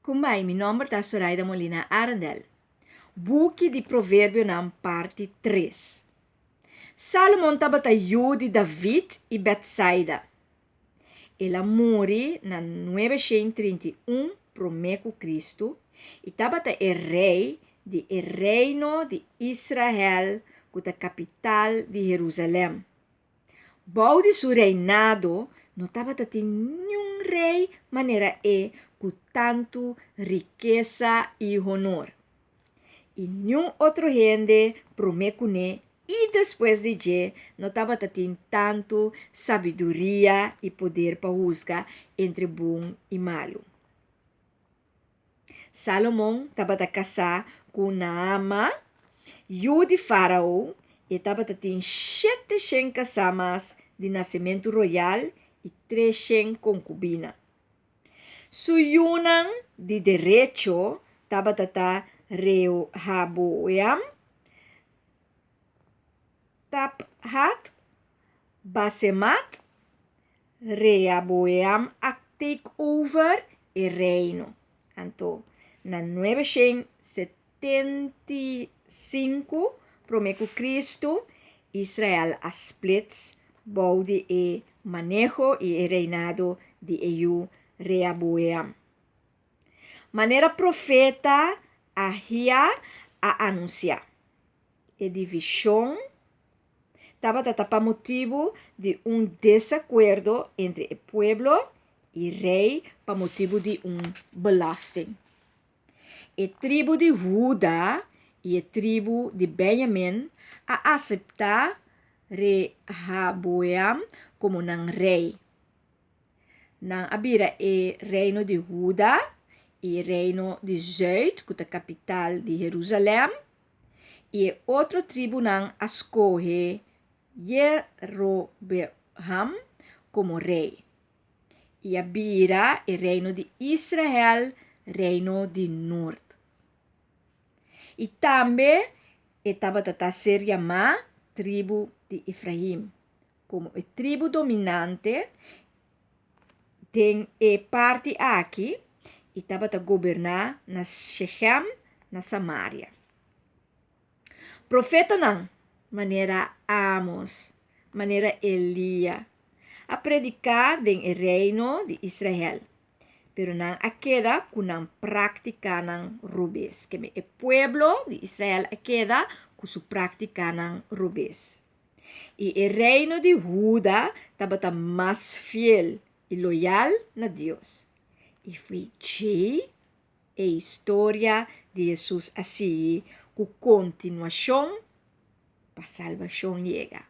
Kumai, meu nome é Soraida Molina Arandel. Book de Provérbio na parte 3. Salomão estava de David e Betsaida. Ela morreu na 931 promeco Cristo e estava o rei de reino de Israel, com a capital de Jerusalém. Bom de seu reinado, não estava nenhum rei maneira com tanto riqueza e honor. E nenhum outro gente promeco e depois de je, não estava tanto sabedoria e poder para juzgar entre bom e malo. Salomão estava casado com Naama, filho de Faraó, e estava tendo 700 casamas de nascimento royal e 300 concubinas. Su yunang de derecho estava Rehoboam, Taphat, Basemat, Rehoboam a take over o reino. Então, na 975, promeco Cristo, Israel a splits, boude e manejo e reinado de Rehoboam. Maneira profeta Ahia a anunciar. A divisão estava para motivo de desacordo entre o povo e rei para motivo de belasting. A tribo de Judá e a tribo de Benjamim a aceitar Rehoboam como rei. Nang abira o reino de Judá e o reino de Zuid, com a capital de Jerusalém, e outra tribo nang escolhe Jeroboam como rei. E abira o reino de Israel, reino de norte. E também estava a ser chamada tribo de Efraim, como a tribo dominante. Tem parte aqui e estava a governar na Shechem, na Samaria. Profeta não, maneira Amos, maneira Elia, a predicar do reino de Israel. Pero não a queda com não prática não rubes, que o pueblo de Israel a queda com sua prática não rubes. E o reino de Judá estava mais fiel e loyal na Deus. E foi a história de Jesus assim, com continuação, para a salvação chega.